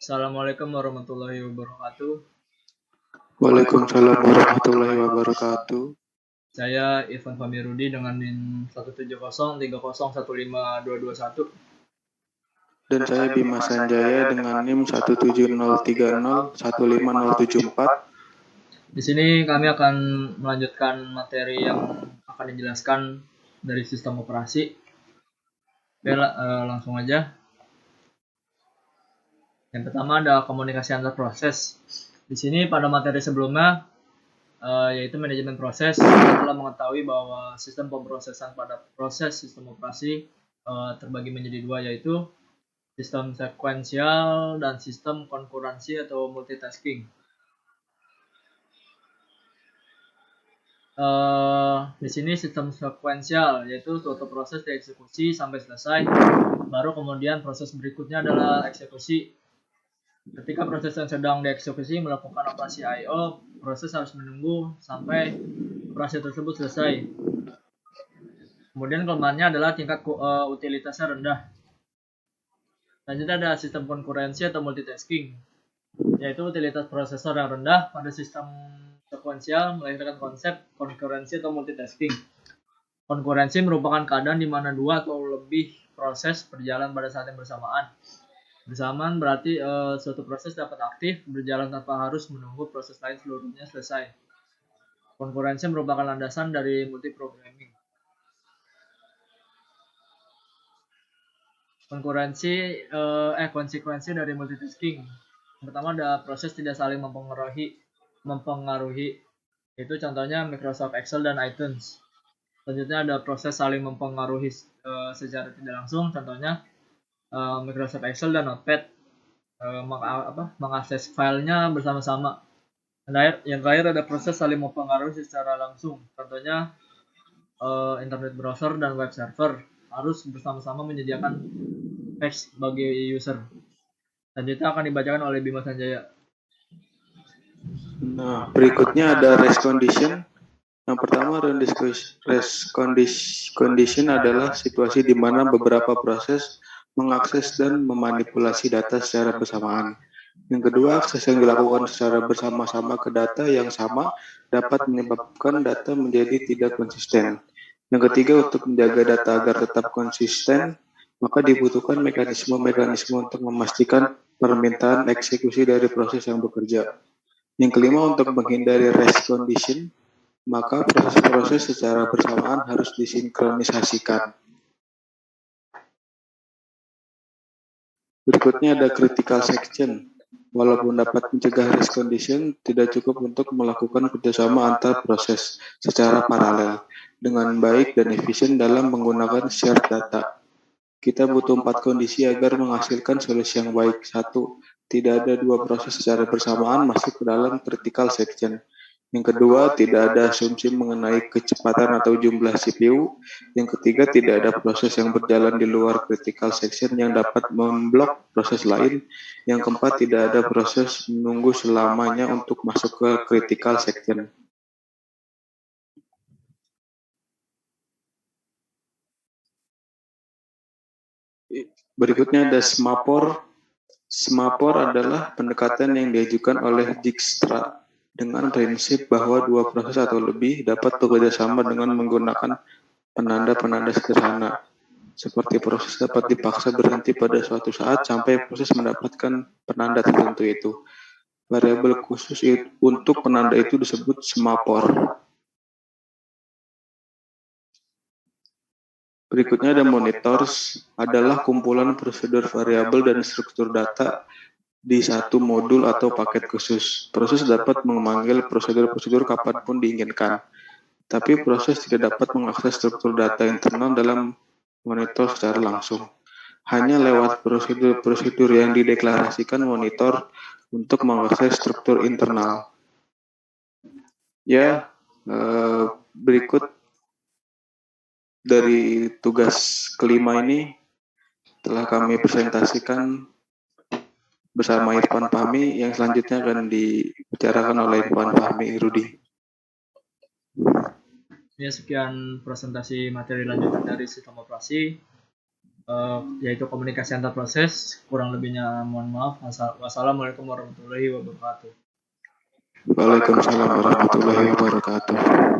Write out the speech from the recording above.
Assalamualaikum warahmatullahi wabarakatuh. Waalaikumsalam warahmatullahi wabarakatuh. Saya Irfan Famirudi dengan NIM 17030301521. Dan saya Bima Sanjaya dengan NIM 17030150774. Di sini kami akan melanjutkan materi yang akan dijelaskan dari sistem operasi. Oke, langsung aja. Yang pertama ada komunikasi antar proses. Di sini pada materi sebelumnya yaitu manajemen proses, kita telah mengetahui bahwa sistem pemrosesan pada proses sistem operasi terbagi menjadi dua, yaitu sistem sekuensial dan sistem konkurensi atau multitasking. Di sini sistem sekuensial, yaitu suatu proses dieksekusi sampai selesai, baru kemudian proses berikutnya adalah eksekusi. Ketika proses yang sedang dieksekusi melakukan operasi I/O, proses harus menunggu sampai operasi tersebut selesai. Kemudian kelemahannya adalah tingkat utilitasnya rendah. Selanjutnya ada sistem konkurensi atau multitasking, yaitu utilitas prosesor yang rendah pada sistem sekuensial melahirkan konsep konkurensi atau multitasking. Konkurensi merupakan keadaan di mana dua atau lebih proses berjalan pada saat yang bersamaan. Bersamaan berarti suatu proses dapat aktif berjalan tanpa harus menunggu proses lain seluruhnya selesai. Konkurensi merupakan landasan dari multiprogramming. Konsekuensi dari multitasking. Pertama ada proses tidak saling mempengaruhi. Itu contohnya Microsoft Excel dan iTunes. Selanjutnya ada proses saling mempengaruhi secara tidak langsung, contohnya Microsoft Excel dan Notepad mengakses filenya bersama-sama. Yang terakhir ada proses saling mempengaruhi secara langsung, contohnya internet browser dan web server harus bersama-sama menyediakan page bagi user. Selanjutnya akan dibacakan oleh Bima Sanjaya. Nah, berikutnya ada race condition. Yang pertama, race condition adalah situasi di mana beberapa proses mengakses dan memanipulasi data secara bersamaan. Yang kedua, akses yang dilakukan secara bersama-sama ke data yang sama dapat menyebabkan data menjadi tidak konsisten. Yang ketiga, untuk menjaga data agar tetap konsisten, maka dibutuhkan mekanisme-mekanisme untuk memastikan permintaan eksekusi dari proses yang bekerja. Yang kelima, untuk menghindari race condition, maka proses-proses secara bersamaan harus disinkronisasikan. Berikutnya ada critical section. Walaupun dapat mencegah race condition, tidak cukup untuk melakukan kerjasama antar proses secara paralel dengan baik dan efisien dalam menggunakan shared data. Kita butuh 4 kondisi agar menghasilkan solusi yang baik. 1. Tidak ada dua proses secara bersamaan masuk ke dalam critical section. Yang kedua, tidak ada asumsi mengenai kecepatan atau jumlah CPU. Yang ketiga, tidak ada proses yang berjalan di luar critical section yang dapat memblok proses lain. Yang keempat, tidak ada proses menunggu selamanya untuk masuk ke critical section. Berikutnya ada SMAPOR. SMAPOR adalah pendekatan yang diajukan oleh Dijkstra dengan prinsip bahwa dua proses atau lebih dapat bekerja sama dengan menggunakan penanda-penanda sederhana. Seperti proses dapat dipaksa berhenti pada suatu saat sampai proses mendapatkan penanda tertentu itu. Variabel khusus untuk penanda itu disebut SMAPOR. Berikutnya ada monitors, adalah kumpulan prosedur variabel dan struktur data di satu modul atau paket khusus. Proses dapat memanggil prosedur-prosedur kapanpun diinginkan, tapi proses tidak dapat mengakses struktur data internal dalam monitor secara langsung. Hanya lewat prosedur-prosedur yang dideklarasikan monitor untuk mengakses struktur internal. Berikut dari tugas kelima ini telah kami presentasikan bersama Irfan Fahmi, yang selanjutnya akan dibicarakan oleh Irfan Fahmi Rudi. Ya, sekian presentasi materi lanjutan dari sistem operasi. yaitu komunikasi antar proses. Kurang lebihnya mohon maaf. Wassalamualaikum warahmatullahi wabarakatuh. Waalaikumsalam warahmatullahi wabarakatuh.